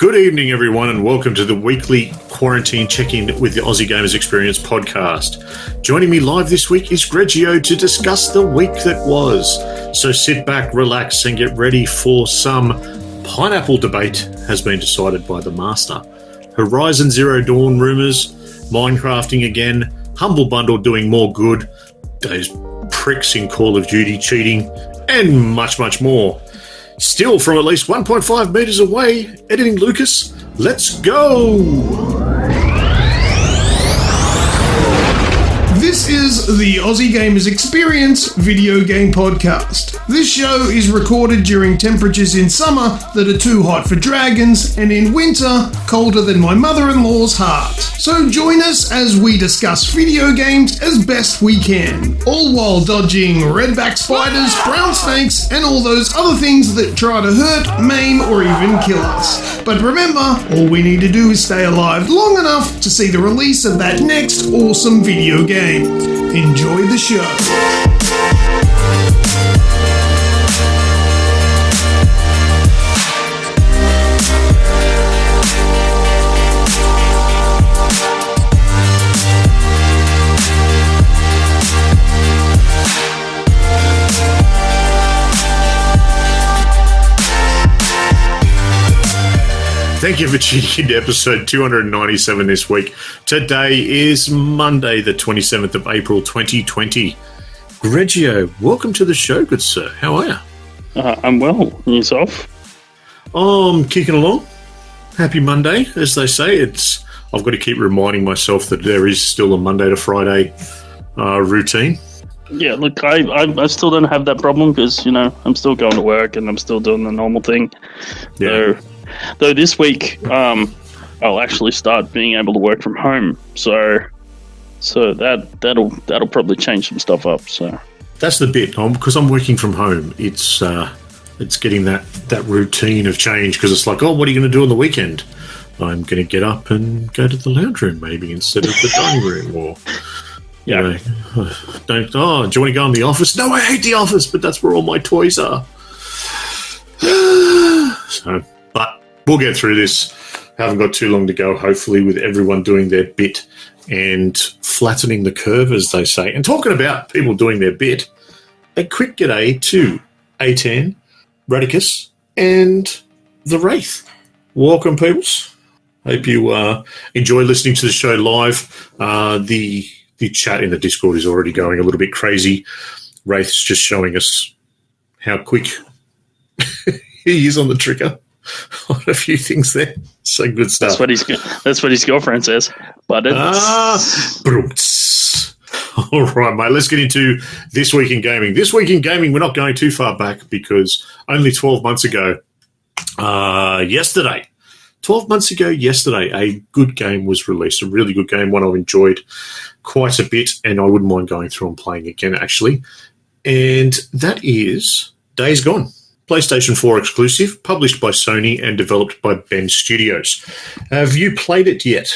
Good evening, everyone, and welcome to the weekly quarantine check-in with the Aussie Gamers Experience Podcast. Joining me live this week is Grejio to discuss the week that was. So sit back, relax, and get ready for some pineapple debate has been decided by the master. Horizon Zero Dawn Rumours, Minecrafting again, Humble Bundle doing more good, those pricks in Call of Duty cheating, and much, much more. Still from at least 1.5 metres away, editing Lucas, let's go! This is the Aussie Gamers Experience video game podcast. This show is recorded during temperatures in summer that are too hot for dragons and in winter colder than my mother-in-law's heart. So join us as we discuss video games as best we can, all while dodging redback spiders, brown snakes, and all those other things that try to hurt, maim, or even kill us. But remember, all we need to do is stay alive long enough to see the release of that next awesome video game. Enjoy the show. Thank you for tuning in to episode 297 this week. Today is Monday, the 27th of April, 2020. Grejio, welcome to the show, good sir. How are you? I'm well. And yourself? I'm kicking along. Happy Monday, as they say. I've got to keep reminding myself that there is still a Monday to Friday routine. Yeah, look, I still don't have that problem because, I'm still going to work and I'm still doing the normal thing. Yeah. Though this week, I'll actually start being able to work from home, so that'll probably change some stuff up. So that's the bit, because I'm working from home. It's getting that routine of change because it's like, oh, what are you going to do on the weekend? I'm going to get up and go to the lounge room maybe instead of the dining room, or do you want to go in the office? No, I hate the office, but that's where all my toys are. But we'll get through this. Haven't got too long to go, hopefully, with everyone doing their bit and flattening the curve, as they say. And talking about people doing their bit, a quick g'day to A10, Radicus, and the Wraith. Welcome, peoples. Hope you enjoy listening to the show live. The chat in the Discord is already going a little bit crazy. Wraith's just showing us how quick he is on the trigger on a few things there. So good stuff. That's what his girlfriend says. But all right, mate. Let's get into this week in gaming. This week in gaming, we're not going too far back because only 12 months ago, yesterday, a good game was released. A really good game, one I've enjoyed quite a bit, and I wouldn't mind going through and playing again, actually. And that is Days Gone. PlayStation 4 exclusive, published by Sony and developed by Ben Studios. Have you played it yet,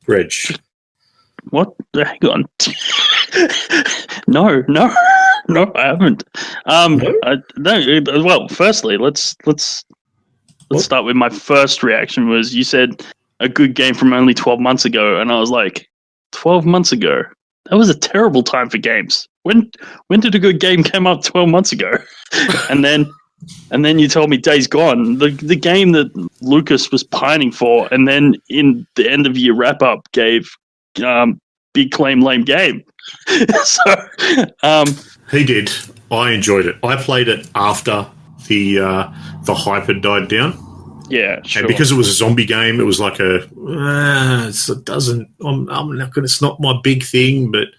Reg? What? Hang on. No, I haven't. No? Well, firstly, let's start with my first reaction was you said a good game from only 12 months ago, and I was like, 12 months ago? That was a terrible time for games. When did a good game come up 12 months ago? And then you told me Days Gone, the game that Lucas was pining for, and then in the end of year wrap up gave big claim lame game. He did. I enjoyed it. I played it after the hype had died down. Yeah, sure. And because it was a zombie game, it was like it's not my big thing, but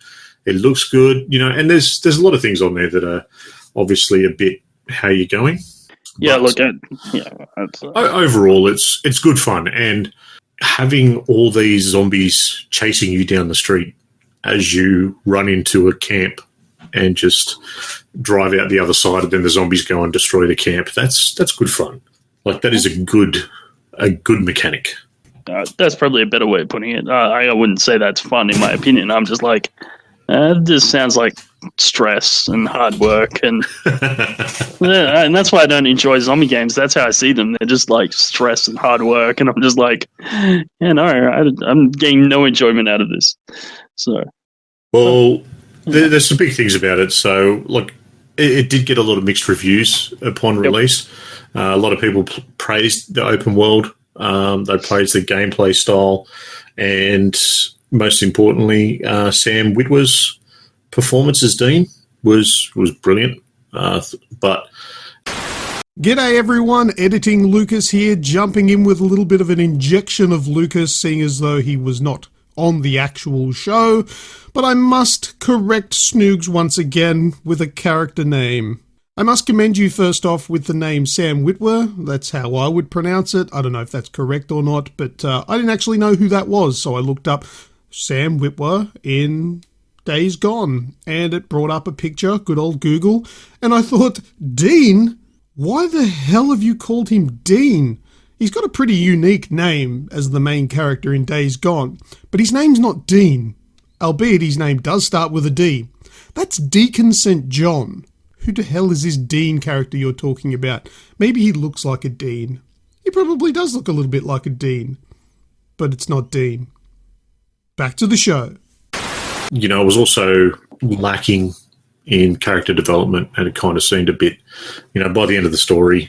it looks good, And there's a lot of things on there that are obviously a bit. How you going? Yeah, overall, it's good fun, and having all these zombies chasing you down the street as you run into a camp and just drive out the other side, and then the zombies go and destroy the camp. That's good fun. Like that is a good mechanic. That's probably a better way of putting it. I wouldn't say that's fun in my opinion. I'm just like, This sounds like stress and hard work, and yeah, and that's why I don't enjoy zombie games. That's how I see them. They're just like stress and hard work, and I'm just like, yeah, no, I'm getting no enjoyment out of this. So, well, there's some big things about it. So, look, it did get a lot of mixed reviews upon release. A lot of people praised the open world. They praised the gameplay style, and most importantly, Sam Witwer's performance as Dean was brilliant. But G'day everyone, Editing Lucas here, jumping in with a little bit of an injection of Lucas, seeing as though he was not on the actual show. But I must correct Snoogs once again with a character name. I must commend you first off with the name Sam Witwer. That's how I would pronounce it. I don't know if that's correct or not, but I didn't actually know who that was, so I looked up Sam Witwer in Days Gone, and it brought up a picture, good old Google, and I thought, Dean? Why the hell have you called him Dean? He's got a pretty unique name as the main character in Days Gone, but his name's not Dean, albeit his name does start with a D. That's Deacon St. John. Who the hell is this Dean character you're talking about? Maybe he looks like a Dean. He probably does look a little bit like a Dean, but it's not Dean. Back to the show. You know, it was also lacking in character development, and it kind of seemed a bit, you know, by the end of the story,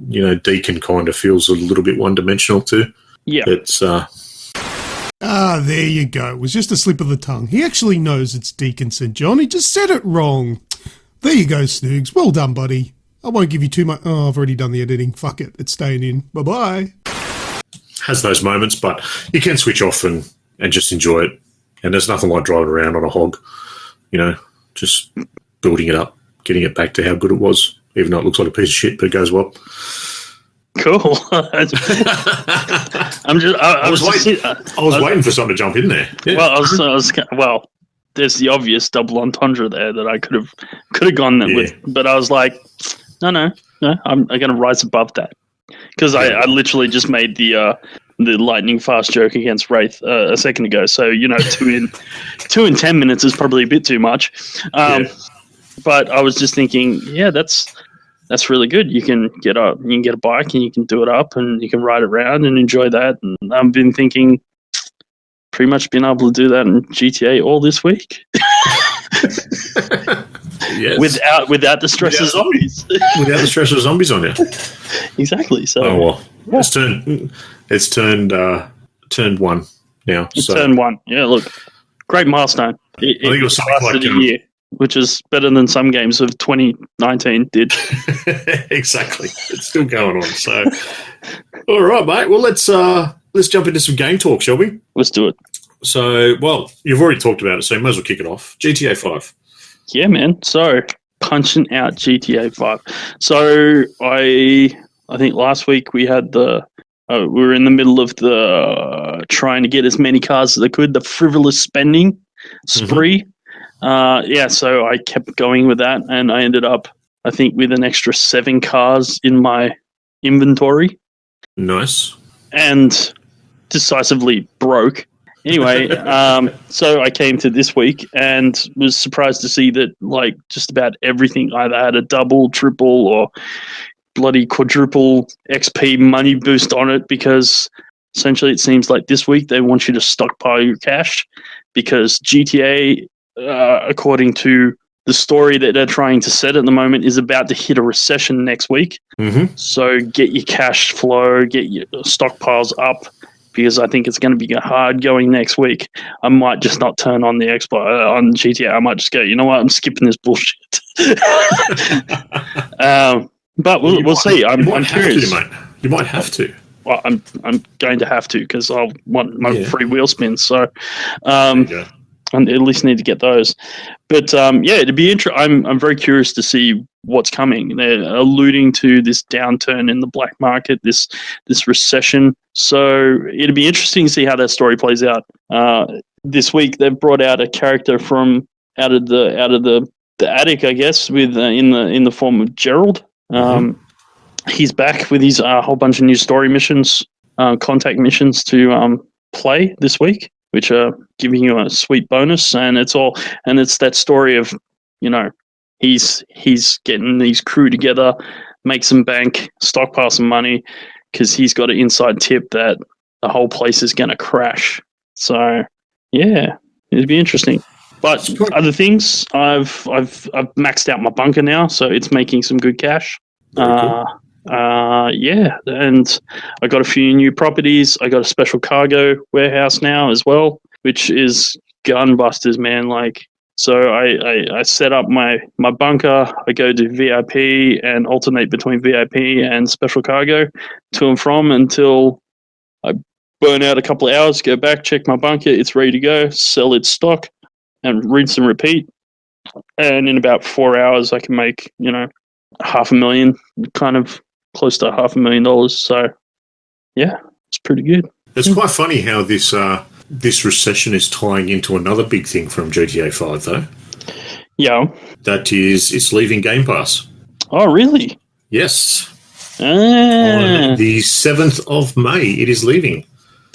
you know, Deacon kind of feels a little bit one-dimensional too. Yeah. It's, there you go. It was just a slip of the tongue. He actually knows it's Deacon St. John. He just said it wrong. There you go, Snoogs. Well done, buddy. I won't give you too much. Oh, I've already done the editing. Fuck it. It's staying in. Bye-bye. has those moments, but you can switch off and just enjoy it. And there's nothing like driving around on a hog, you know, just building it up, getting it back to how good it was, even though it looks like a piece of shit, but it goes well. Cool. I was waiting for something to jump in there. Yeah. Well, there's the obvious double entendre there that I could have gone with, but I was like, no, I'm going to rise above that, because I literally just made the lightning fast joke against Wraith a second ago. So, you know, 2 in 10 minutes is probably a bit too much. But I was just thinking, yeah, that's really good. You can get a bike and you can do it up and you can ride around and enjoy that. And I've been thinking, pretty much been able to do that in GTA all this week. Yes. Without the stress of zombies. Without the stress of zombies on you. Exactly. So. Oh well, yeah. It's turned 1 now. It's turned 1. Yeah, look, great milestone. I think it was something like a year, which is better than some games of 2019 did. Exactly. It's still going on. So, all right, mate. Well, let's jump into some game talk, shall we? Let's do it. So, well, you've already talked about it, so you might as well kick it off. GTA 5. Yeah, man. So, punching out GTA 5. So, I think last week we had we were in the middle of the trying to get as many cars as I could, the frivolous spending spree. So I kept going with that, and I ended up, I think, with an extra 7 cars in my inventory. Nice. And decisively broke. Anyway, so I came to this week and was surprised to see that, like, just about everything either had a double, triple, or bloody quadruple XP money boost on it, because essentially it seems like this week they want you to stockpile your cash, because GTA, according to the story that they're trying to set at the moment, is about to hit a recession next week. Mm-hmm. So get your cash flow, get your stockpiles up, because I think it's going to be hard going next week. I might just not turn on the Xbox on GTA. I might just go, you know what, I'm skipping this bullshit. But we'll see. I'm curious. You might have to. Well, I'm going to have to, because I'll want my free wheel spins. So, I at least need to get those. But it'd be interesting. I'm very curious to see what's coming. They're alluding to this downturn in the black market, this recession. So it'd be interesting to see how that story plays out. This week they've brought out a character from out of the attic, I guess, with in the form of Gerald. He's back with his whole bunch of new story missions, contact missions to play this week. which are giving you a sweet bonus, and it's that story of, he's getting these crew together, make some bank, stockpile some money, because he's got an inside tip that the whole place is going to crash. So yeah, it'd be interesting. But other things, I've maxed out my bunker now, so it's making some good cash. Cool. Yeah, and I got a few new properties. I got a special cargo warehouse now as well, which is gunbusters, man. Like, so I set up my bunker. I go to VIP and alternate between VIP and special cargo to and from until I burn out a couple of hours, go back, check my bunker, it's ready to go, sell its stock, and rinse and repeat. And in about 4 hours, I can make, $500,000, kind of close to $500,000. So, yeah, it's pretty good. It's quite funny how this recession is tying into another big thing from GTA 5, though. Yeah. That is, it's leaving Game Pass. Oh, really? Yes. On the 7th of May, it is leaving.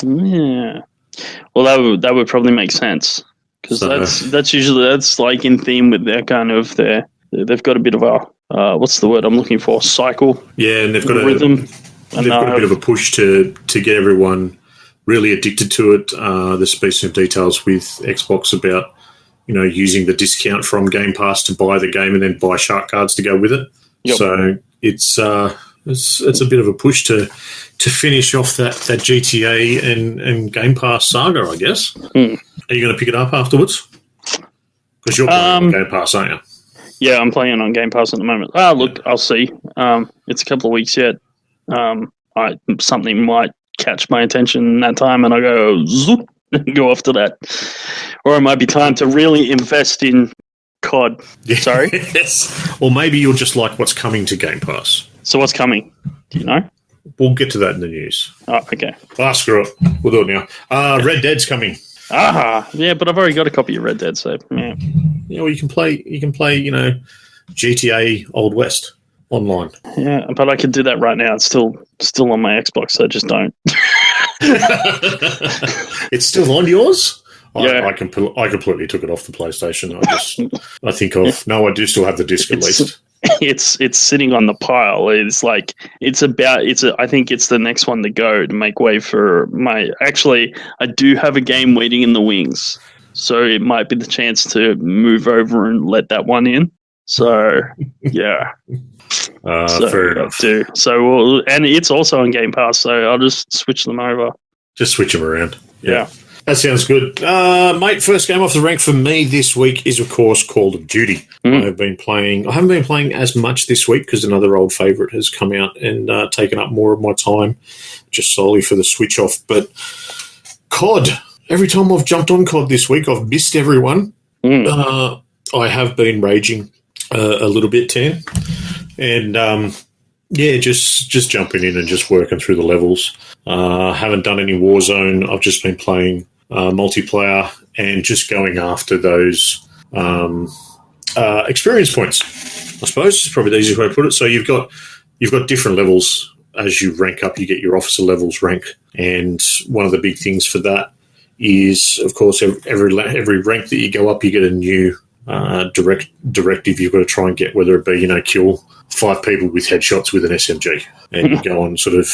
Yeah. Well, that would probably make sense, because that's usually like in theme with their kind of they've got a bit of a what's the word I'm looking for, cycle. Yeah, and they've got a rhythm. They've got a bit of a push to get everyone really addicted to it. There's been some details with Xbox about using the discount from Game Pass to buy the game and then buy shark cards to go with it. Yep. So it's a bit of a push to finish off that GTA and Game Pass saga, I guess. Are you going to pick it up afterwards? Because you're playing on Game Pass, aren't you? Yeah, I'm playing on Game Pass at the moment. Look, I'll see. It's a couple of weeks yet. Something might catch my attention in that time, and I go zoop and go off to that. Or it might be time to really invest in COD. Yeah. Sorry? Yes. Or maybe you'll just like what's coming to Game Pass. So what's coming? Do you know? We'll get to that in the news. Oh, okay. Screw it. We'll do it now. Red Dead's coming. Yeah, but I've already got a copy of Red Dead, so yeah. Yeah, well, you can play, GTA Old West online. Yeah, but I could do that right now. It's still on my Xbox, so I just don't. It's still on yours? Yeah. I completely took it off the PlayStation. I do still have the disc at least. It's sitting on the pile. It's like I think it's the next one to go to make way for I do have a game waiting in the wings, so it might be the chance to move over and let that one in. So yeah. Fair enough. So and it's also on Game Pass, so I'll just switch them over. Just switch them around. Yeah. That sounds good. Mate, first game off the rank for me this week is, of course, Call of Duty. I haven't been playing as much this week because another old favourite has come out and taken up more of my time, just solely for the switch off. But COD, every time I've jumped on COD this week, I've missed everyone. I have been raging a little bit, Tan. And, just jumping in and just working through the levels. Haven't done any Warzone. I've just been playing multiplayer and just going after those experience points, I suppose is probably the easiest way to put it. So you've got different levels. As you rank up, you get your officer levels rank. And one of the big things for that is, of course, every rank that you go up, you get a new directive you've got to try and get, whether it be, kill 5 people with headshots with an SMG, and you go on sort of,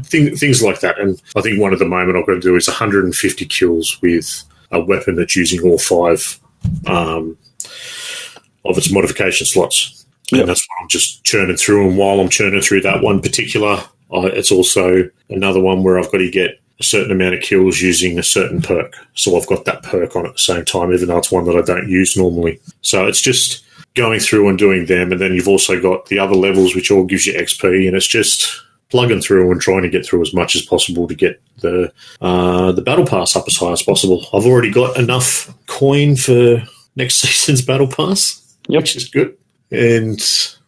things like that. And I think one at the moment I've got to do is 150 kills with a weapon that's using all 5 of its modification slots. Yep. And that's what I'm just churning through. And while I'm churning through that one particular, it's also another one where I've got to get a certain amount of kills using a certain perk. So I've got that perk on at the same time, even though it's one that I don't use normally. So it's just going through and doing them. And then you've also got the other levels, which all gives you XP. And it's just plugging through and trying to get through as much as possible to get the battle pass up as high as possible. I've already got enough coin for next season's battle pass, which is good. And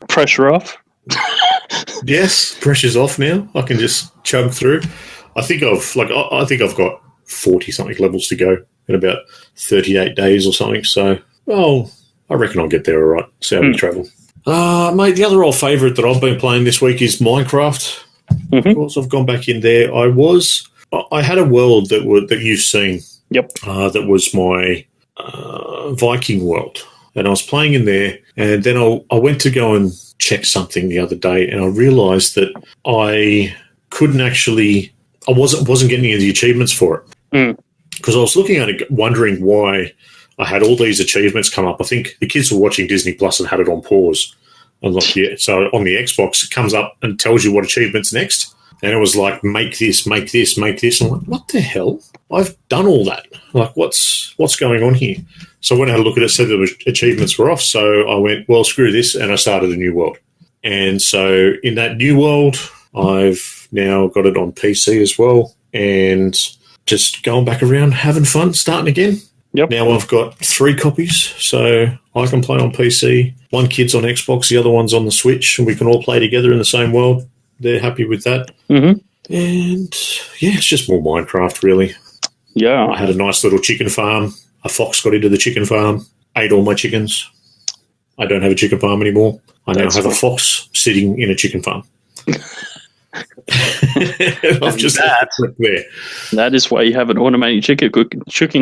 pressure off. Yes, pressure's off now. I can just chug through. I think I've got 40 something levels to go in about 38 days or something. So, I reckon I'll get there all right. See how we travel. Mate, the other old favourite that I've been playing this week is Minecraft. Of course, I've gone back in there. I had a world that you've seen Yep. That was my Viking world. And I was playing in there, and then I went to go and check something the other day, and I realised that I couldn't actually... I wasn't getting any of the achievements for it. Because I was looking at it wondering why I had all these achievements come up. I think the kids were watching Disney Plus and had it on pause. I'm like, yeah. So on the Xbox, it comes up and tells you what achievement's next. And it was like, make this, make this, make this. I'm like, what the hell? I've done all that. Like, what's going on here? So when I had a look at it, said the achievements were off. So I went, well, screw this, and I started a new world. And so in that new world, I've now got it on PC as well, and just going back around, having fun, starting again. Yep. Now I've got 3 copies, so I can play on PC. One kid's on Xbox, the other one's on the Switch, and we can all play together in the same world. They're happy with that. Mm-hmm. And, yeah, it's just more Minecraft, really. Yeah. I had a nice little chicken farm. A fox got into the chicken farm, ate all my chickens. I don't have a chicken farm anymore. I now have a fox sitting in a chicken farm. I've just there. That is why you have an automated chicken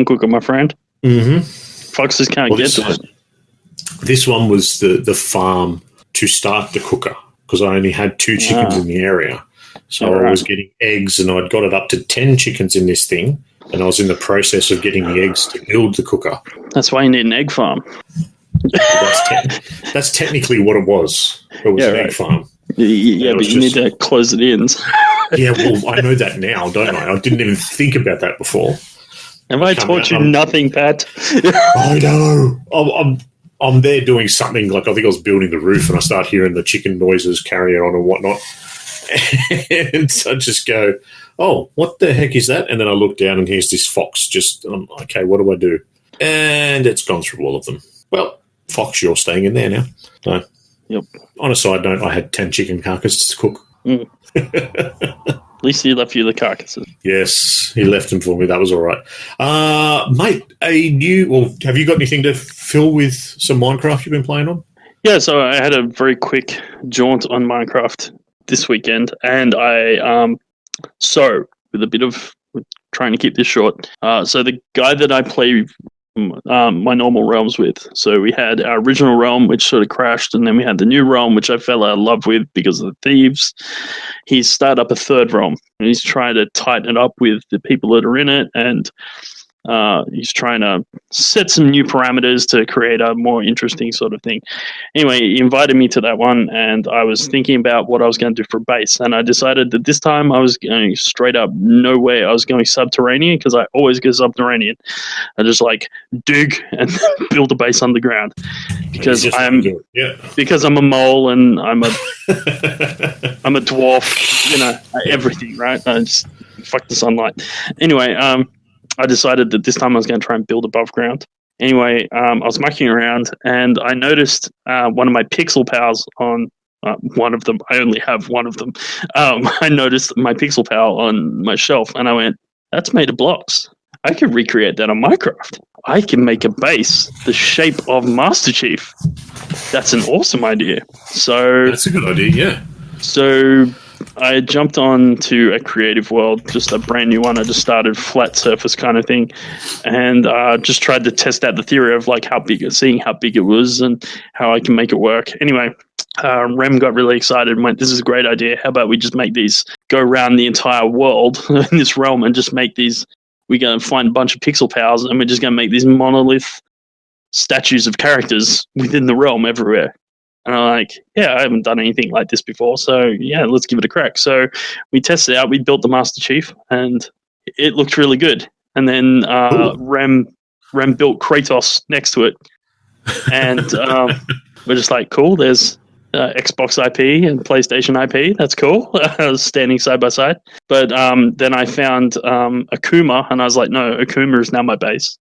cooker, my friend. Mm-hmm. Foxes can't get to it. This one was the farm to start the cooker, because I only had 2 chickens in the area. So I was getting eggs, and I'd got it up to 10 chickens in this thing, and I was in the process of getting the eggs to build the cooker. That's why you need an egg farm. That's technically what it was. It was an egg farm. Yeah, but you need to close it in. Yeah, well, I know that now, don't I? I didn't even think about that before. Have I taught you nothing, Pat? I know. I'm there doing something, like I think I was building the roof, and I start hearing the chicken noises carrying on and whatnot. And so I just go, oh, what the heck is that? And then I look down, and here's this fox. Just, okay, what do I do? And it's gone through all of them. Well, fox, you're staying in there now. So, yep. On a side note, I had 10 chicken carcasses to cook. At least he left you the carcasses. Yes, he left them for me. That was all right. Mate, have you got anything to fill with some Minecraft you've been playing on? Yeah, so I had a very quick jaunt on Minecraft this weekend, and with a bit of trying to keep this short. So the guy that I play my normal realms with. So we had our original realm, which sort of crashed, and then we had the new realm, which I fell out of love with because of the thieves. He's started up a third realm, and he's trying to tighten it up with the people that are in it, and he's trying to set some new parameters to create a more interesting sort of thing. Anyway, he invited me to that one, and I was thinking about what I was going to do for base, and I decided that this time I was going straight up, no way, I was going subterranean, because I always go subterranenean. I just dig and build a base underground, because because I'm a mole and I'm a dwarf, everything, right? I just fuck the sunlight. Anyway, I decided that this time I was going to try and build above ground. Anyway, I was mucking around, and I noticed one of my pixel pals on one of them. I only have one of them. I noticed my pixel pal on my shelf, and I went, that's made of blocks. I could recreate that on Minecraft. I can make a base the shape of Master Chief. That's an awesome idea. So that's a good idea, yeah. So I jumped on to a creative world, just a brand new one. I just started flat surface kind of thing, and just tried to test out the theory of seeing how big it was and how I can make it work. Anyway, Rem got really excited and went, this is a great idea. How about we just make these, go around the entire world in this realm and just make these, we're going to find a bunch of pixel powers and we're just going to make these monolith statues of characters within the realm everywhere. And I'm like, yeah, I haven't done anything like this before, so yeah, let's give it a crack. So we tested it out. We built the Master Chief, and it looked really good. And then Rem built Kratos next to it, and we're just like, cool. There's Xbox IP and PlayStation IP. That's cool. Standing side by side. But then I found Akuma, and I was like, no, Akuma is now my base,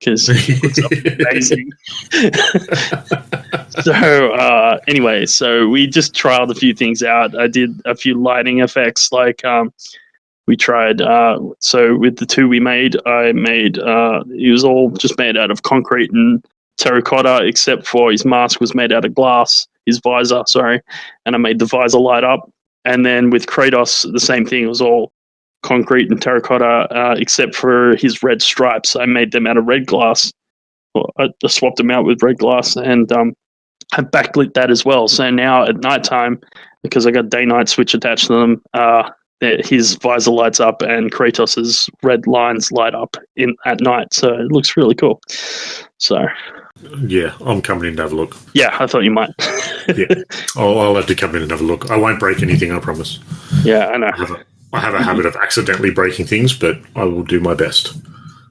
because he looks amazing. So anyway, so we just trialed a few things out. I did a few lighting effects, we tried. So with the two we made, I made it was all just made out of concrete and terracotta, except for his mask was made out of glass. His visor, sorry, and I made the visor light up. And then with Kratos, the same thing. It was all concrete and terracotta, except for his red stripes. I made them out of red glass. Well, I swapped them out with red glass, and I backlit that as well. So now at nighttime, because I got day-night switch attached to them, his visor lights up and Kratos's red lines light up at night. So it looks really cool. So yeah, I'm coming in to have a look. Yeah, I thought you might. Yeah, I'll have to come in and have a look. I won't break anything, I promise. Yeah, I know. I have a habit of accidentally breaking things, but I will do my best.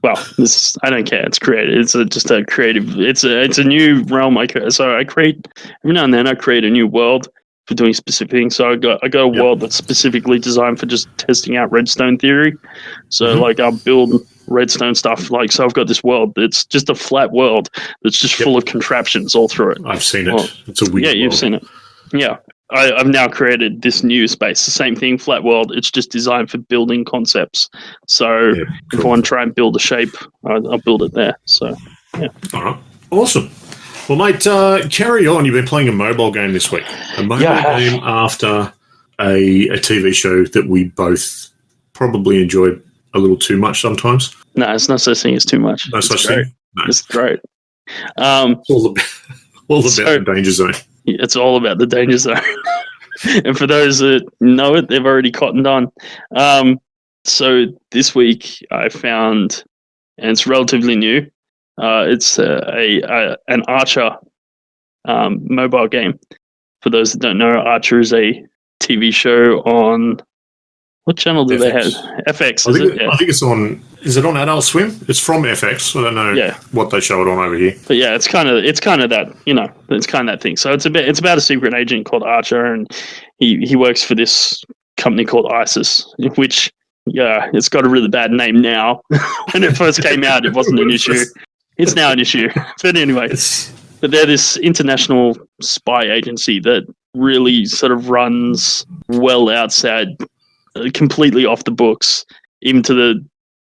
Well, I don't care. It's creative. It's just a creative. It's a new realm. So I create every now and then. I create a new world for doing specific things. So I got a world that's specifically designed for just testing out redstone theory. So like I'll build redstone stuff. Like so, I've got this world. It's just a flat world that's just full of contraptions all through it. I've seen it. It's a weird. Yeah, you've seen it. Yeah. I've now created this new space. The same thing, flat world. It's just designed for building concepts. So if I want to try and build a shape, I'll build it there. So, yeah. All right. Awesome. Well, mate, carry on. You've been playing a mobile game this week. A mobile game after a TV show that we both probably enjoyed a little too much sometimes. No, it's not such thing as too much. No such thing? No. It's great. All about the danger zone. It's all about the danger zone. And for those that know it, they've already cottoned on. So this week I found, and it's relatively new, it's an Archer mobile game. For those that don't know, Archer is a TV show on... What channel do they have? FX. I think it's on... Is it on Adult Swim? It's from FX. I don't know what they show it on over here. But yeah, it's kind of that, it's kind of that thing. So it's about a secret agent called Archer, and he works for this company called ISIS, which it's got a really bad name now. When it first came out, it wasn't an issue. It's now an issue. But anyway, but they're this international spy agency that really sort of runs well outside, completely off the books, even to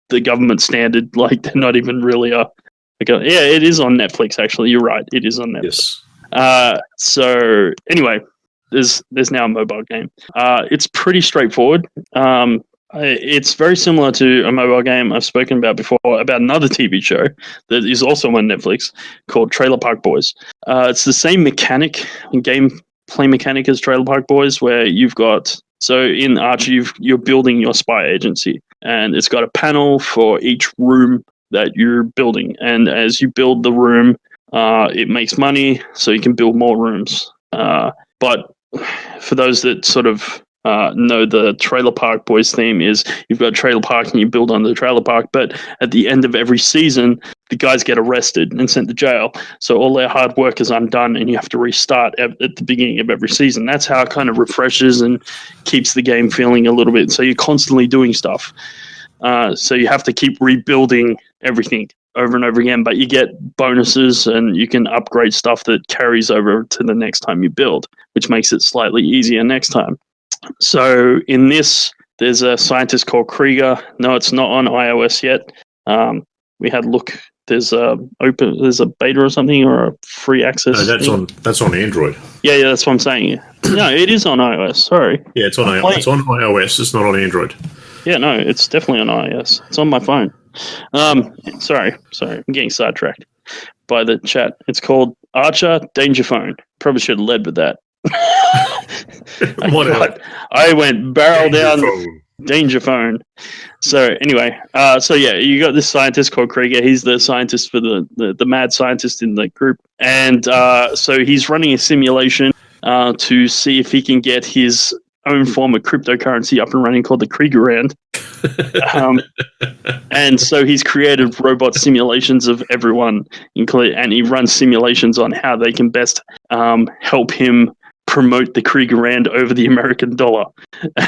the government standard. Like they're not even really it is on Netflix, actually. You're right, it is on Netflix. Yes. So anyway, there's now a mobile game. It's pretty straightforward. It's very similar to a mobile game I've spoken about before, about another TV show that is also on Netflix called Trailer Park Boys. It's the same gameplay mechanic as Trailer Park Boys, where you've got... So in Archer, you're building your spy agency, and it's got a panel for each room that you're building. And as you build the room, it makes money, so you can build more rooms. But for those that sort of know the Trailer Park Boys theme is you've got a trailer park and you build on the trailer park, but at the end of every season, the guys get arrested and sent to jail. So all their hard work is undone and you have to restart at the beginning of every season. That's how it kind of refreshes and keeps the game feeling a little bit. So you're constantly doing stuff. So you have to keep rebuilding everything over and over again, but you get bonuses and you can upgrade stuff that carries over to the next time you build, which makes it slightly easier next time. So in this, there's a scientist called Krieger. No, it's not on iOS yet. We had a look. There's a beta or something, or a free access. No, that's on Android. Yeah, that's what I'm saying. No, it is on iOS. Sorry. Yeah, it's on iOS. It's on iOS. It's not on Android. Yeah, no, it's definitely on iOS. It's on my phone. Sorry, I'm getting sidetracked by the chat. It's called Archer Danger Phone. Probably should have led with that. I went barrel down Danger Phone. So anyway, you got this scientist called Krieger. He's the scientist for the mad scientist in the group, and so he's running a simulation to see if he can get his own form of cryptocurrency up and running called the Kriegerrand. And so he's created robot simulations of everyone, and he runs simulations on how they can best help him promote the Kriegerrand over the American dollar.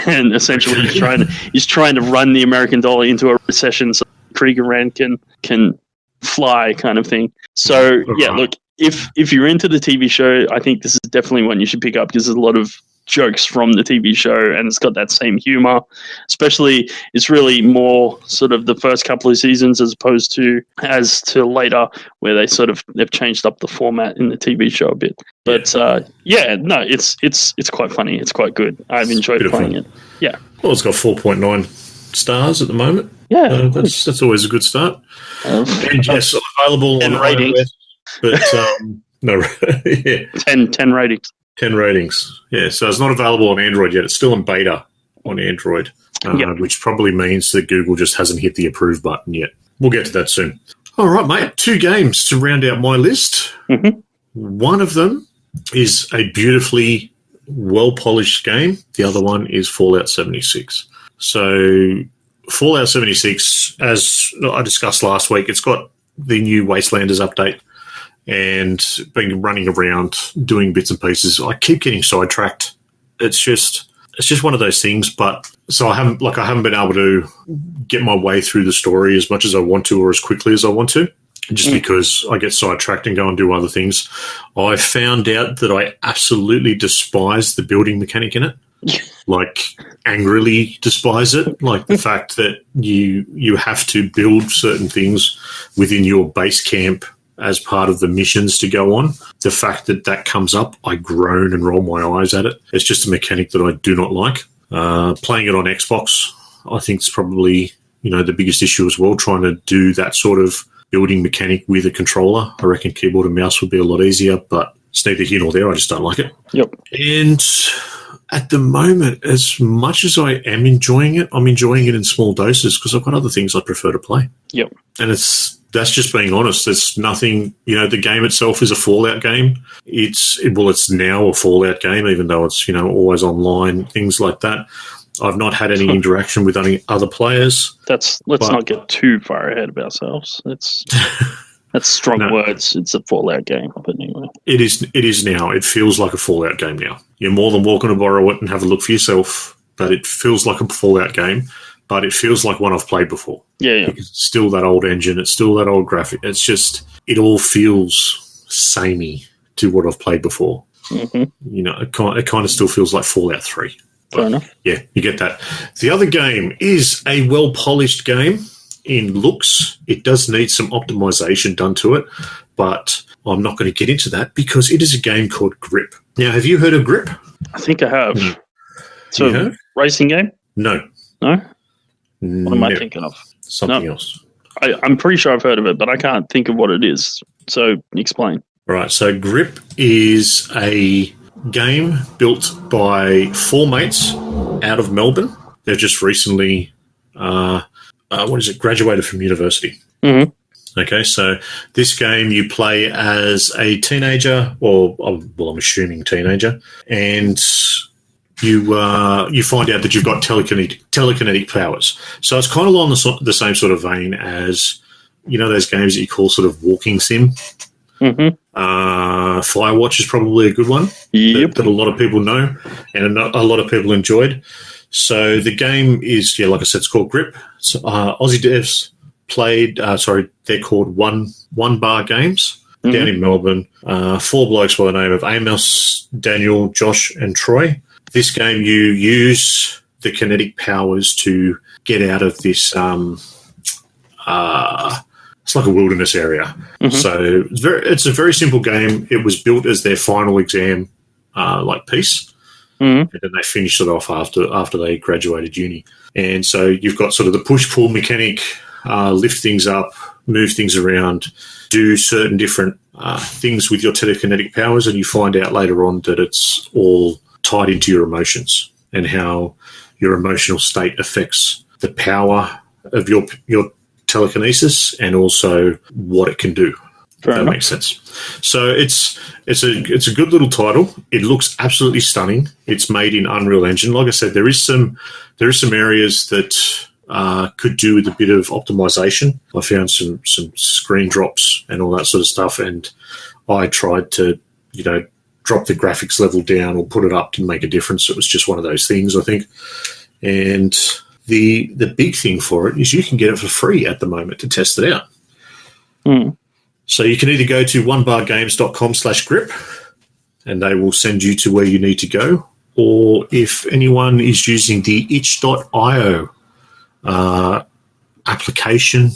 And essentially he's trying to run the American dollar into a recession so the Kriegerrand can fly, kind of thing. So look, if you're into the TV show, I think this is definitely one you should pick up, because there's a lot of jokes from the TV show and it's got that same humor. Especially, it's really more sort of the first couple of seasons as opposed to later, where they've changed up the format in the TV show a bit. But it's quite funny. It's quite good. I've enjoyed playing it. Yeah. Well, it's got 4.9 stars at the moment. Yeah, that's always a good start. And yes, available on ratings. iOS, but no, yeah, 10 ratings. 10 ratings. Yeah, so it's not available on Android yet. It's still in beta on Android, which probably means that Google just hasn't hit the approve button yet. We'll get to that soon. All right, mate. 2 games to round out my list. Mm-hmm. One of them is a beautifully well-polished game. The other one is Fallout 76. So Fallout 76, as I discussed last week, it's got the new Wastelanders update and been running around doing bits and pieces. I keep getting sidetracked. It's just one of those things. But so I haven't been able to get my way through the story as much as I want to or as quickly as I want to, just because I get sidetracked and go and do other things. I found out that I absolutely despise the building mechanic in it. Like, angrily despise it. Like the fact that you have to build certain things within your base camp as part of the missions to go on. The fact that comes up, I groan and roll my eyes at it. It's just a mechanic that I do not like. Playing it on Xbox, I think, is probably, the biggest issue as well, trying to do that sort of building mechanic with a controller. I reckon keyboard and mouse would be a lot easier, but it's neither here nor there. I just don't like it. Yep. And at the moment, as much as I am enjoying it, I'm enjoying it in small doses because I've got other things I prefer to play. Yep. And that's just being honest. There's nothing, the game itself is a Fallout game. It's now a Fallout game, even though it's, always online, things like that. I've not had any interaction with any other players. Let's not get too far ahead of ourselves. That's strong words. It's a Fallout game, but anyway. It is now. It feels like a Fallout game now. You're more than welcome to borrow it and have a look for yourself, but it feels like a Fallout game, but it feels like one I've played before. Yeah. Because it's still that old engine. It's still that old graphic. It's just, it all feels samey to what I've played before. Mm-hmm. It kind of still feels like Fallout 3. Fair enough. Yeah, you get that. The other game is a well-polished game in looks. It does need some optimization done to it, but I'm not going to get into that because it is a game called Grip. Now, have you heard of Grip? I think I have. So, racing game? No. No? What am I thinking of? Something else. I'm pretty sure I've heard of it, but I can't think of what it is. So, explain. Right, so Grip is a game built by 4 mates out of Melbourne. They've just recently, graduated from university. Mm-hmm. Okay, so this game you play as a teenager, I'm assuming teenager, and you find out that you've got telekinetic powers. So it's kind of along the same sort of vein as, those games that you call sort of walking sim. Mm-hmm. Firewatch is probably a good one that a lot of people know and a lot of people enjoyed. So the game is, like I said, it's called Grip. So, Aussie devs played, they're called One Bar Games down in Melbourne. 4 blokes by the name of Amos, Daniel, Josh and Troy. This game, you use the kinetic powers to get out of this, it's like a wilderness area. Mm-hmm. So it's a very simple game. It was built as their final exam, piece. Mm-hmm. And then they finished it off after they graduated uni. And so you've got sort of the push-pull mechanic, lift things up, move things around, do certain different things with your telekinetic powers, and you find out later on that it's all tied into your emotions and how your emotional state affects the power of your telekinesis and also what it can do. That makes sense. So it's a good little title. It looks absolutely stunning. It's made in Unreal Engine. Like I said, there is some areas that could do with a bit of optimization. I found some screen drops and all that sort of stuff, and I tried to drop the graphics level down or put it up to make a difference. It was just one of those things, I think. And the big thing for it is you can get it for free at the moment to test it out. Mm. So you can either go to onebargames.com/grip and they will send you to where you need to go. Or if anyone is using the itch.io application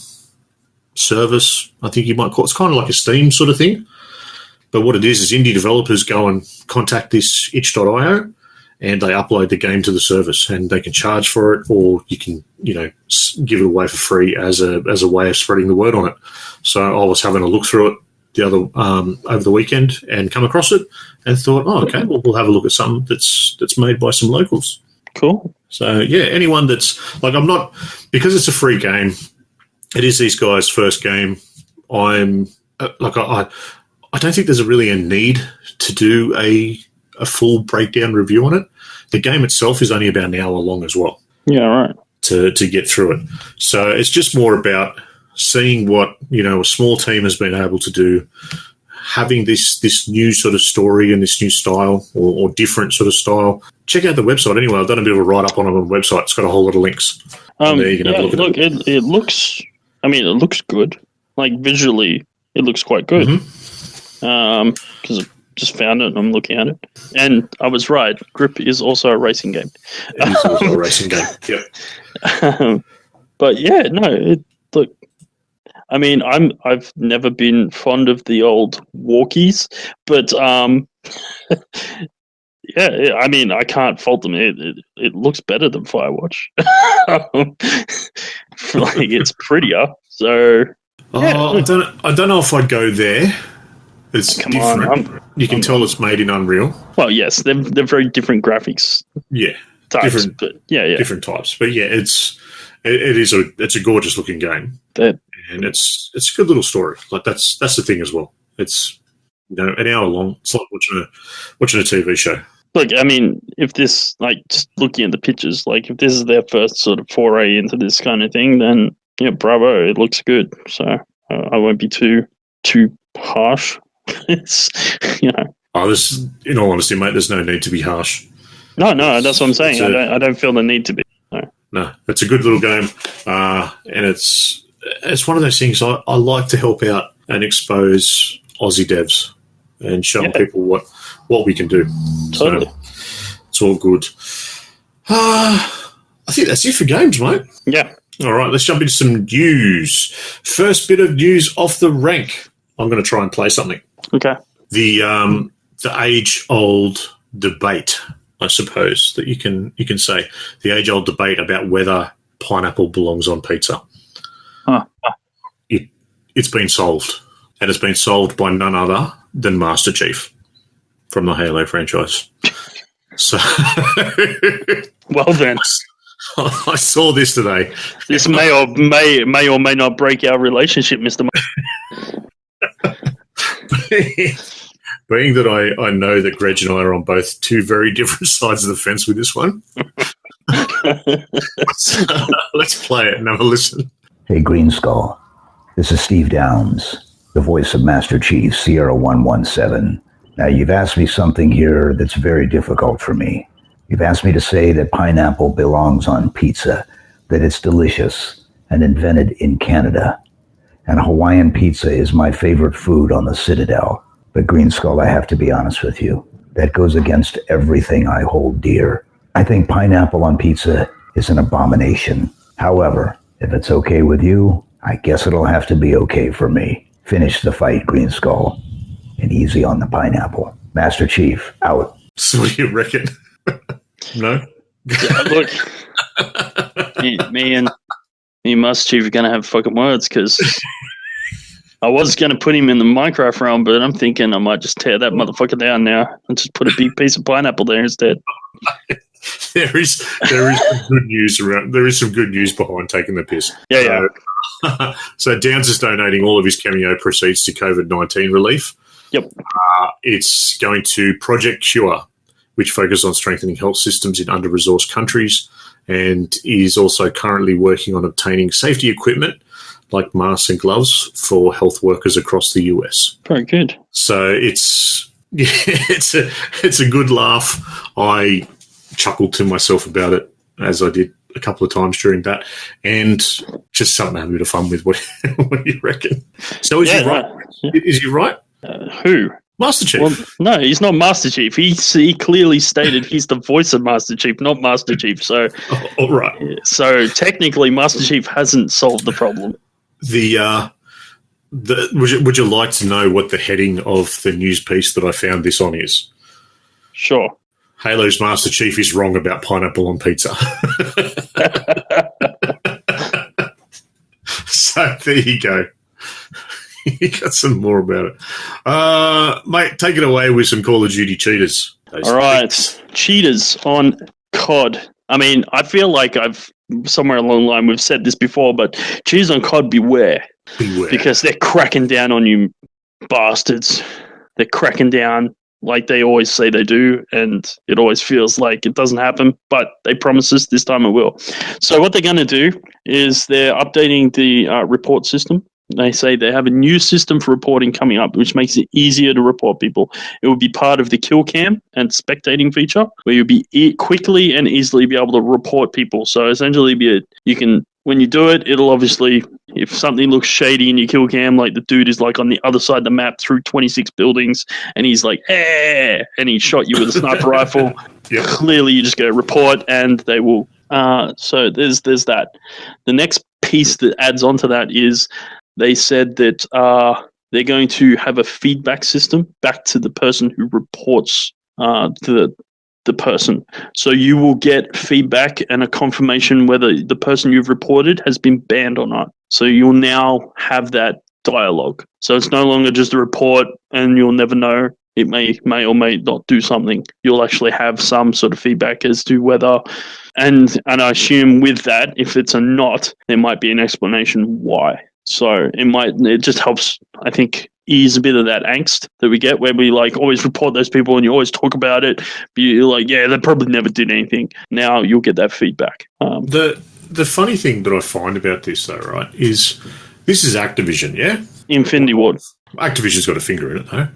service, I think you might call it. It's kind of like a Steam sort of thing. But what it is indie developers go and contact this itch.io and they upload the game to the service, and they can charge for it, or you can, give it away for free as a way of spreading the word on it. So I was having a look through it over the weekend and come across it and thought, oh, okay, well, we'll have a look at something that's made by some locals. Cool. So yeah, anyone that's I'm not, because it's a free game. It is these guys' first game. I'm I don't think there's really a need to do a full breakdown review on it. The game itself is only about an hour long as well. Yeah, right. To get through it. So it's just more about seeing what, a small team has been able to do, having this new sort of story and this new style or different sort of style. Check out the website anyway. I've done a bit of a write-up on it on the website. It's got a whole lot of links. There you can have a look at it. It looks, it looks good. Like, visually, it looks quite good. Because I just found it and I'm looking at it. And I was right. Grip is also a racing game. It is also a racing game, yep. But yeah, no, I've never been fond of the old walkies, but yeah, I can't fault them. It looks better than Firewatch. It's prettier. So yeah. I don't know if I'd go there. It's different. You can tell it's made in Unreal. Well, yes, they're very different graphics. Yeah, types, different types. But yeah, it's a gorgeous looking game, and it's a good little story. Like that's the thing as well. It's an hour long. It's like watching a TV show. Look, if this, just looking at the pictures, if this is their first sort of foray into this kind of thing, then yeah, bravo, it looks good. So I won't be too harsh. It's this, in all honesty, mate, there's no need to be harsh. No, that's what I'm saying. I don't feel the need to be. No, it's a good little game, and it's one of those things I like to help out and expose Aussie devs and show people what we can do. Totally. So it's all good. I think that's it for games, mate. Yeah. All right, let's jump into some news. First bit of news off the rank. I'm going to try and play something. Okay. The age-old debate, I suppose, that you can say, the age-old debate about whether pineapple belongs on pizza. It's been solved, and it's been solved by none other than Master Chief from the Halo franchise. So, well then, I saw this today. This may or may not break our relationship, Mr. Being that I know that Greg and I are on both two very different sides of the fence with this one, let's play it and have a listen. Hey, Green Skull. This is Steve Downs, the voice of Master Chief Sierra 117. Now, you've asked me something here that's very difficult for me. You've asked me to say that pineapple belongs on pizza, that it's delicious and invented in Canada. And Hawaiian pizza is my favorite food on the Citadel. But Green Skull, I have to be honest with you. That goes against everything I hold dear. I think pineapple on pizza is an abomination. However, if it's okay with you, I guess it'll have to be okay for me. Finish the fight, Green Skull. And easy on the pineapple. Master Chief, out. So what do you reckon? No? Yeah, look, me and Master Chief are going to have fucking words, because I was going to put him in the Minecraft realm, but I'm thinking I might just tear that motherfucker down now and just put a big piece of pineapple there instead. There is some good news around. There is some good news behind taking the piss. Yeah. So Downs is donating all of his cameo proceeds to COVID-19 relief. Yep. It's going to Project Cure, which focuses on strengthening health systems in under-resourced countries, and is also currently working on obtaining safety equipment like masks and gloves for health workers across the US. Very good. So it's a good laugh. I chuckled to myself about it, as I did a couple of times during that, and just something to have a bit of fun with. What do you reckon? So is he right? Yeah. Is he right? Who? Master Chief. Well, no, he's not Master Chief. He clearly stated he's the voice of Master Chief, not Master Chief. So, all right. So technically, Master Chief hasn't solved the problem. Would you like to know what the heading of the news piece that I found this on is? Sure. Halo's Master Chief is wrong about pineapple on pizza. So there you go. You got some more about it. Mate, take it away with some Call of Duty cheaters. All right. Cheaters on COD. I mean, I feel like somewhere along the line we've said this before, but cheaters on COD, beware. Because they're cracking down on you bastards. They're cracking down like they always say they do, and it always feels like it doesn't happen, but they promise us this time it will. So what they're going to do is they're updating the report system. They say they have a new system for reporting coming up, which makes it easier to report people. It will be part of the kill cam and spectating feature, where you'll be quickly and easily be able to report people. So essentially, you can, when you do it, it'll obviously, if something looks shady in your kill cam, like the dude is like on the other side of the map through 26 buildings, and he's like, and he shot you with a sniper rifle. Yep. Clearly, you just go report, and they will. So there's that. The next piece that adds on to that is, they said that they're going to have a feedback system back to the person who reports to the person. So you will get feedback and a confirmation whether the person you've reported has been banned or not. So you'll now have that dialogue. So it's no longer just a report and you'll never know. It may or may not do something. You'll actually have some sort of feedback as to whether, and I assume with that, if it's a not, there might be an explanation why. So it just helps, I think, ease a bit of that angst that we get where we like always report those people and you always talk about it. But you're like, yeah, they probably never did anything. Now you'll get that feedback. The funny thing that I find about this, though, right, is this is Activision, yeah? Infinity Ward. Activision's got a finger in it, though.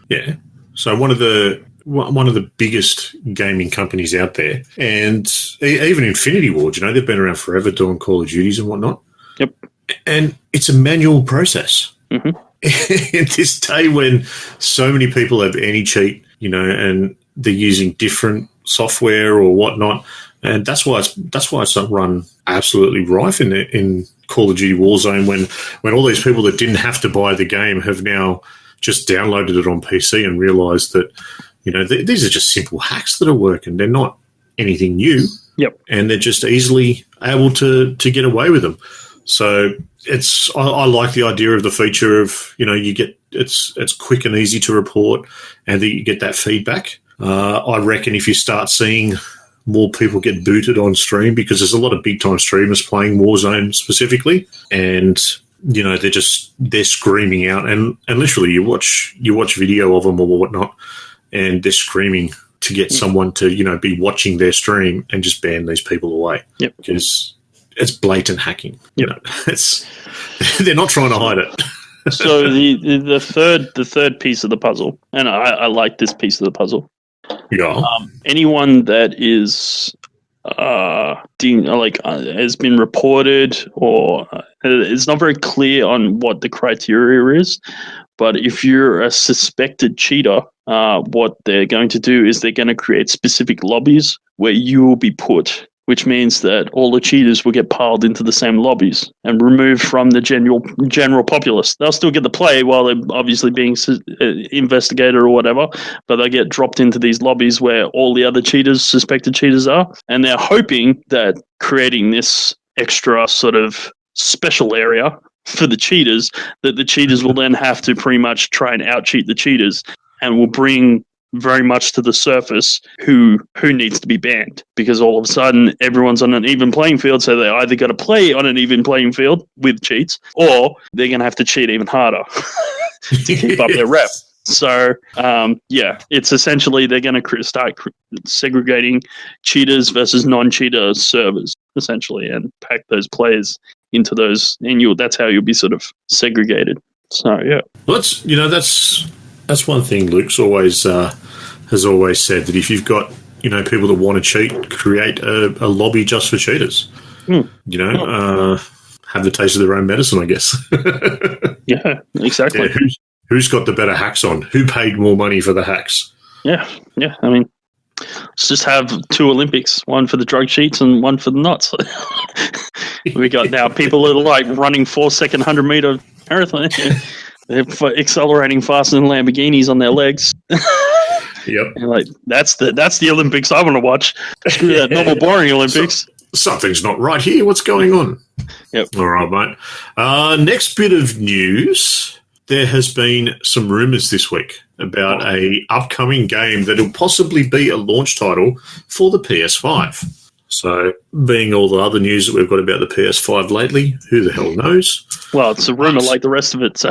Yeah. So one of the biggest gaming companies out there, and even Infinity Ward, they've been around forever doing Call of Duties and whatnot. Yep. And it's a manual process. Mm-hmm. In this day when so many people have any cheat, and they're using different software or whatnot, and that's why it's run absolutely rife in Call of Duty Warzone when all these people that didn't have to buy the game have now just downloaded it on PC and realised that these are just simple hacks that are working. They're not anything new. Yep. And they're just easily able to get away with them. So I like the idea of the feature of, you get it's quick and easy to report and that you get that feedback. I reckon if you start seeing more people get booted on stream, because there's a lot of big time streamers playing Warzone specifically, and they're screaming out and literally you watch video of them or whatnot and they're screaming to get someone to, be watching their stream and just ban these people away. Yep. Because it's blatant hacking. Yep. They're not trying to hide it. So the third piece of the puzzle, and I like this piece of the puzzle. Yeah. Anyone that is has been reported or it's not very clear on what the criteria is, but if you're a suspected cheater, what they're going to do is they're going to create specific lobbies where you will be put, which means that all the cheaters will get piled into the same lobbies and removed from the general populace. They'll still get to play while they're obviously being investigated or whatever, but they get dropped into these lobbies where all the other suspected cheaters are, and they're hoping that creating this extra sort of special area for the cheaters, that the cheaters will then have to pretty much try and out-cheat the cheaters and will bring very much to the surface who needs to be banned, because all of a sudden everyone's on an even playing field, so they either got to play on an even playing field with cheats or they're going to have to cheat even harder to keep up their rep. So it's essentially they're going to start segregating cheaters versus non-cheater servers essentially and pack those players into those, and that's how you'll be sort of segregated. So yeah, well, that's one thing Luke's always has always said, that if you've got people that want to cheat, create a lobby just for cheaters. Have the taste of their own medicine, I guess. Yeah, exactly. Yeah, who's got the better hacks on? Who paid more money for the hacks? Yeah. I mean, let's just have 2 Olympics, one for the drug cheats and one for the nuts. We got now people that are like running 4-second 100-meter marathon. They're accelerating faster than Lamborghinis on their legs. Yep. And like that's the Olympics I want to watch. Screw that normal boring Olympics. Something's not right here. What's going on? Yep. All right, mate. Next bit of news. There has been some rumours this week about a upcoming game that will possibly be a launch title for the PS5. So, being all the other news that we've got about the PS5 lately, who the hell knows? Well, it's a rumour like the rest of it, so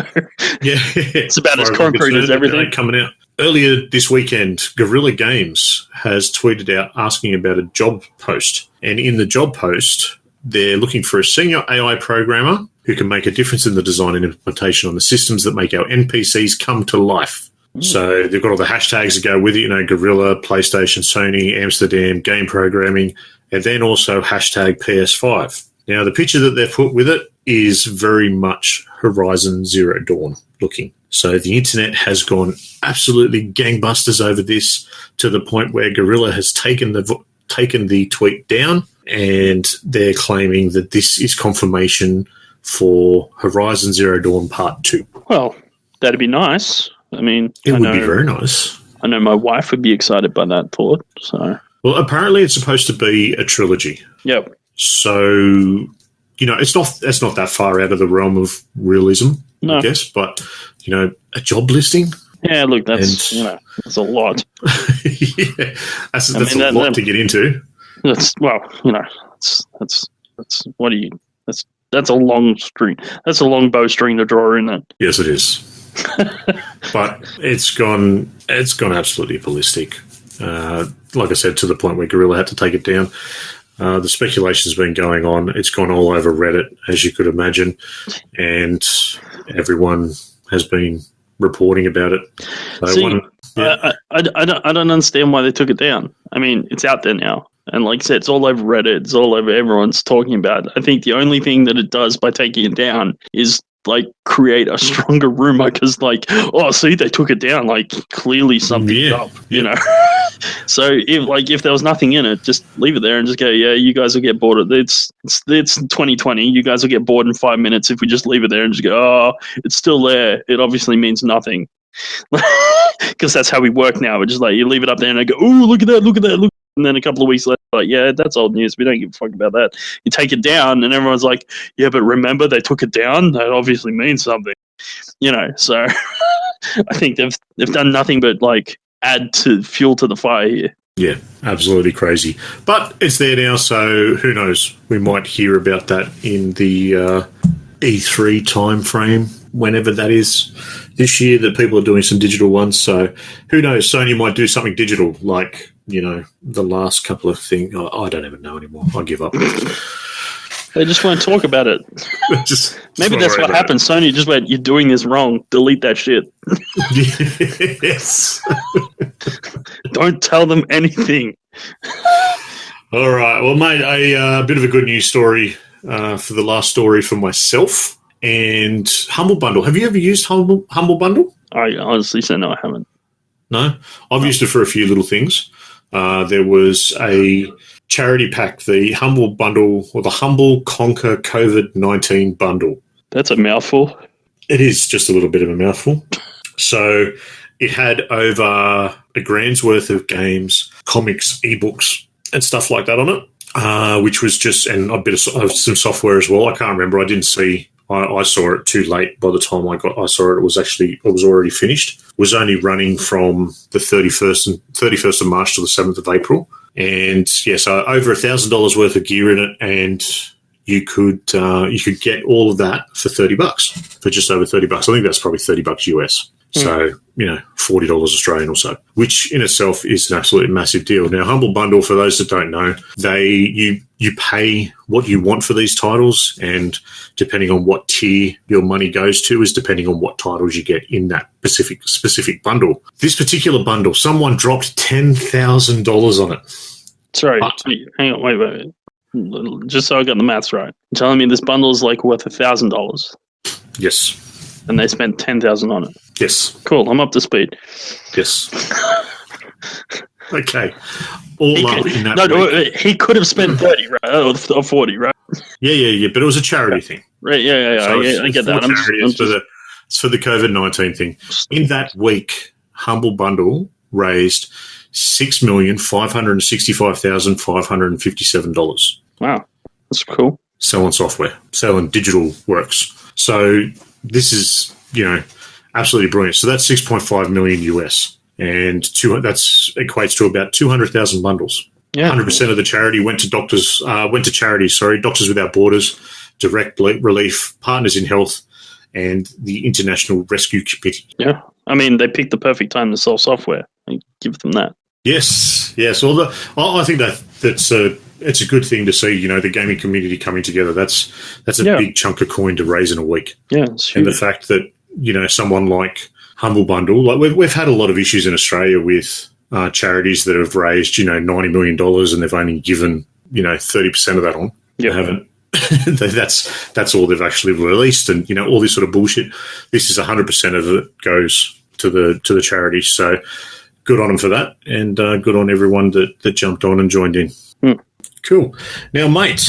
yeah, it's about as concrete as everything coming out. Earlier this weekend, Guerrilla Games has tweeted out asking about a job post. And in the job post, they're looking for a senior AI programmer who can make a difference in the design and implementation on the systems that make our NPCs come to life. So they've got all the hashtags that go with it, Guerrilla, PlayStation, Sony, Amsterdam, game programming, and then also hashtag PS5. Now, the picture that they've put with it is very much Horizon Zero Dawn looking. So the internet has gone absolutely gangbusters over this to the point where Guerrilla has taken the tweet down, and they're claiming that this is confirmation for Horizon Zero Dawn Part 2. Well, that'd be nice. I mean, it would be very nice. I know my wife would be excited by that thought. So, well, apparently it's supposed to be a trilogy. Yep. So, it's not that far out of the realm of realism, I guess. But a job listing. Yeah, look, that's that's a lot. Yeah, that's a lot to get into. That's that's a long string. That's a long bowstring to draw in. That. Yes, it is. But it's gone absolutely ballistic. Like I said, to the point where Guerrilla had to take it down. The speculation's been going on. It's gone all over Reddit, as you could imagine, and everyone has been reporting about it. So I don't understand why they took it down. I mean, it's out there now. And like I said, it's all over Reddit. It's all over. Everyone's talking about it. I think the only thing that it does by taking it down is create a stronger rumor because see, they took it down. Clearly something's up, So if there was nothing in it, just leave it there and just go, yeah, you guys will get bored. It's 2020. You guys will get bored in 5 minutes if we just leave it there and just go, oh, it's still there. It obviously means nothing. Because that's how we work now. We're just you leave it up there and I go, oh, look at that. And then a couple of weeks later, yeah, that's old news. We don't give a fuck about that. You take it down, and everyone's like, yeah, but remember they took it down? That obviously means something. So I think they've done nothing but add to fuel to the fire here. Yeah, absolutely crazy. But it's there now, so who knows? We might hear about that in the E3 time frame, whenever that is this year, that people are doing some digital ones. So who knows? Sony might do something digital the last couple of things. I don't even know anymore. I give up. They just won't talk about it. Maybe that's what happened. Sony just went, you're doing this wrong. Delete that shit. Yes. Don't tell them anything. All right. Well, mate, a bit of a good news story for the last story for myself and Humble Bundle. Have you ever used Humble Bundle? I honestly say no, I haven't. No? I've used it for a few little things. There was a charity pack, the Humble Bundle, or the Humble Conquer COVID-19 Bundle. That's a mouthful. It is just a little bit of a mouthful. So it had over $1,000's worth of games, comics, ebooks, and stuff like that on it, which was just, and a bit of some software as well. I can't remember. I didn't see. I saw it too late. By the time I saw it, it was already finished. It was only running from the 31st of March to the 7th of April. And yeah, so over $1,000 worth of gear in it, and you could get all of that for $30, for just over $30. I think that's probably $30 US. So, $40 Australian or so, which in itself is an absolutely massive deal. Now, Humble Bundle, for those that don't know, you pay what you want for these titles, and depending on what tier your money goes to is depending on what titles you get in that specific bundle. This particular bundle, someone dropped $10,000 on it. Sorry, hang on, wait. Just so I got the maths right. You're telling me this bundle is worth $1,000? Yes. And they spent $10,000 on it? Yes. Cool, I'm up to speed. Yes. Okay. He could have spent 30, right? Or 40, right? Yeah. But it was a charity thing. Right, yeah. So I get that. It's for the COVID-19 thing. In that week, Humble Bundle raised $6,565,557. Wow, that's cool. Selling software, selling digital works. So this is, absolutely brilliant. So that's 6.5 million US, and that's equates to about 200,000 bundles. Yeah, 100% of the charity went to Doctors Without Borders, Direct Relief, Partners in Health, and the International Rescue Committee. Yeah, I mean, they picked the perfect time to sell software. I give them that. Yes. Well, I think that's it's a good thing to see. The gaming community coming together. That's a big chunk of coin to raise in a week. Yeah, it's huge. And the fact that someone like Humble Bundle, like we've had a lot of issues in Australia with charities that have raised $90 million and they've only given 30% of that on. Yep. They haven't. That's all they've actually released, and all this sort of bullshit. This is 100% of it goes to the charity. So good on them for that, and good on everyone that jumped on and joined in. Cool. Now, mate,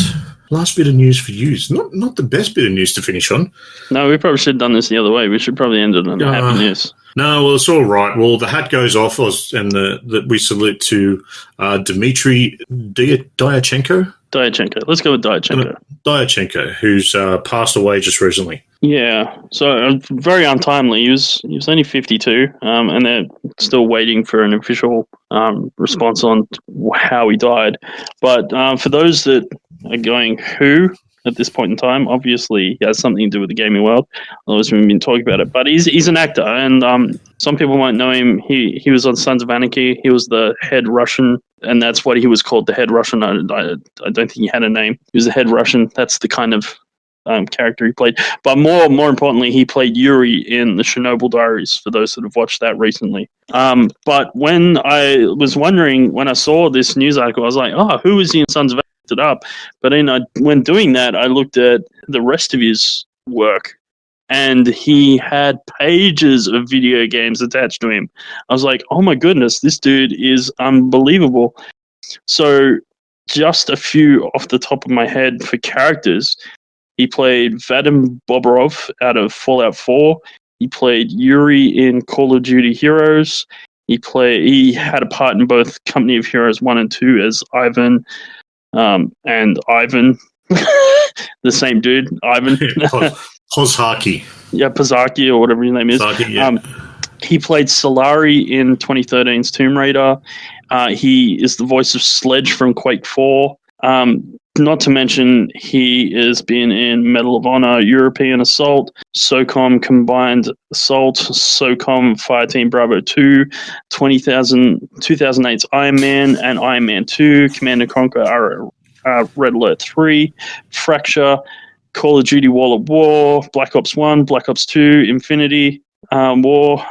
last bit of news for you. Not the best bit of news to finish on. No, we probably should have done this the other way. We should probably end it on happy news. No, well, it's all right. Well, the hat goes off, and we salute to Dmitry Dyachenko. Let's go with Dyachenko, who's passed away just recently. Yeah, so very untimely. He was only 52, and they're still waiting for an official response on how he died. But for those that are going, who at this point in time, obviously he has something to do with the gaming world. Otherwise, we've been talking about it. But he's an actor, and some people might know him. He was on Sons of Anarchy. He was the head Russian, and that's what he was called, the head Russian. I don't think he had a name. He was the head Russian. That's the kind of character he played. But more importantly, he played Yuri in the Chernobyl Diaries, for those that have watched that recently. But when I was wondering, when I saw this news article, I was like, who is he in Sons of Anarchy? It up. But when doing that, I looked at the rest of his work, and he had pages of video games attached to him. I was like, oh my goodness, this dude is unbelievable. So just a few off the top of my head for characters. He played Vadim Bobrov out of Fallout 4. He played Yuri in Call of Duty Heroes. He had a part in both Company of Heroes 1 and 2 as Ivan, and Ivan, the same dude, Ivan. Pozhaki. Yeah, Pozhaki, or whatever his name is. Pozhaki, yeah. He played Solari in 2013's Tomb Raider. He is the voice of Sledge from Quake 4. Not to mention, he has been in Medal of Honor, European Assault, SOCOM Combined Assault, SOCOM Fireteam Bravo 2, 2008's Iron Man and Iron Man 2, Command & Conquer Red Alert 3, Fracture, Call of Duty Wall of War, Black Ops 1, Black Ops 2, Infinity War,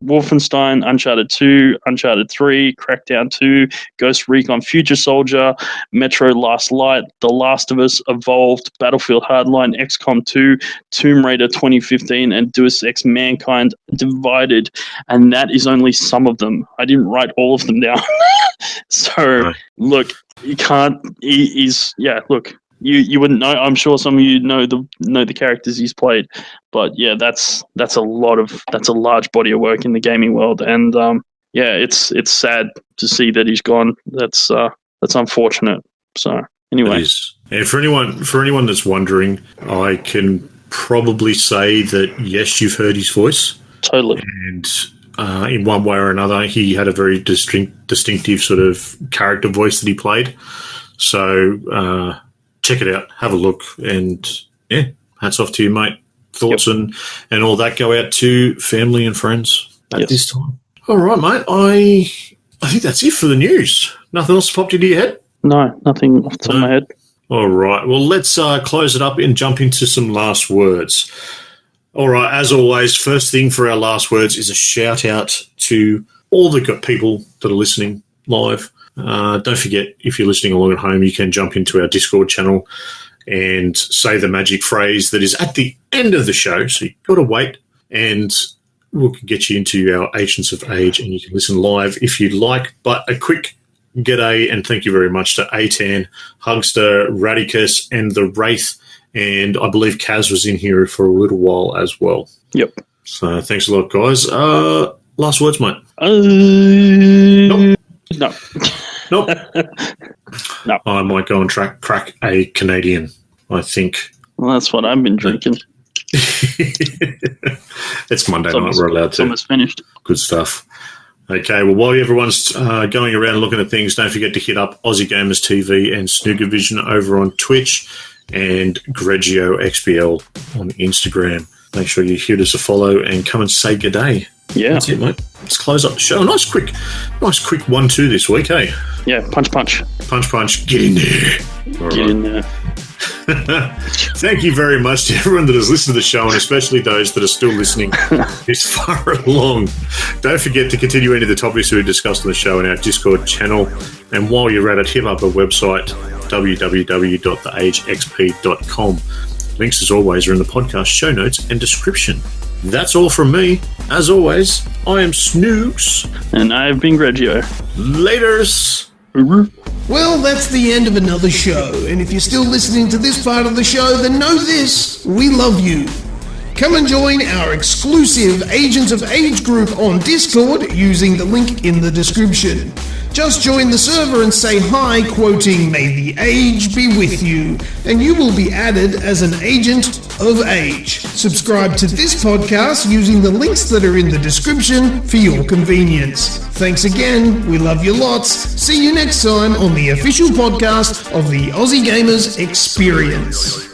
Wolfenstein, Uncharted 2, Uncharted 3, Crackdown 2, Ghost Recon Future Soldier, Metro Last Light, The Last of Us, Evolved, Battlefield Hardline, XCOM 2, Tomb Raider 2015, and Deus Ex Mankind Divided. And that is only some of them. I didn't write all of them down. So, look, you can't... look... You wouldn't know. I'm sure some of you know the characters he's played, but yeah, that's a large body of work in the gaming world, and it's sad to see that he's gone. That's unfortunate. So anyway, and for anyone that's wondering, I can probably say that yes, you've heard his voice totally, and in one way or another, he had a very distinctive sort of character voice that he played. So. Check it out, have a look, and yeah, hats off to you, mate. Thoughts and all that go out to family and friends at this time. All right, mate. I think that's it for the news. Nothing else popped into your head? No, nothing off the top of my head. All right. Well, let's close it up and jump into some last words. All right. As always, first thing for our last words is a shout out to all the people that are listening live. Don't forget, if you're listening along at home, you can jump into our Discord channel and say the magic phrase that is at the end of the show. So you've got to wait, and we'll get you into our Agents of Age, and you can listen live if you'd like. But a quick g'day and thank you very much to Atan, Hugster, Radicus, and the Wraith. And I believe Kaz was in here for a little while as well. Yep. So thanks a lot, guys. Last words, mate. Nope. No. Nope. No. I might go and crack a Canadian, I think. Well, that's what I've been drinking. It's Monday night. We're allowed to. Almost finished. Good stuff. Okay, well, while everyone's going around looking at things, don't forget to hit up Aussie Gamers TV and Snoogervision over on Twitch and Grejio XBL on Instagram. Make sure you hit us a follow and come and say good day. Yeah. That's it, mate. Let's close up the show. Nice quick 1-2 this week, hey? Yeah, punch. Punch. Get in there. All Get right. in there. Thank you very much to everyone that has listened to the show, and especially those that are still listening this far along. Don't forget to continue any of the topics we discussed on the show in our Discord channel. And while you're at it, hit up our website, www.theagexp.com. Links, as always, are in the podcast show notes and description. That's all from me. As always, I am Snoogs. And I've been Grejio. Laters. Well, that's the end of another show, and if you're still listening to this part of the show, then know this, we love you. Come and join our exclusive Agents of Age group on Discord using the link in the description. Just join the server and say hi, quoting, "May the age be with you," and you will be added as an Agent of Age. Subscribe to this podcast using the links that are in the description for your convenience. Thanks again, we love you lots. See you next time on the official podcast of the Aussie Gamers Experience.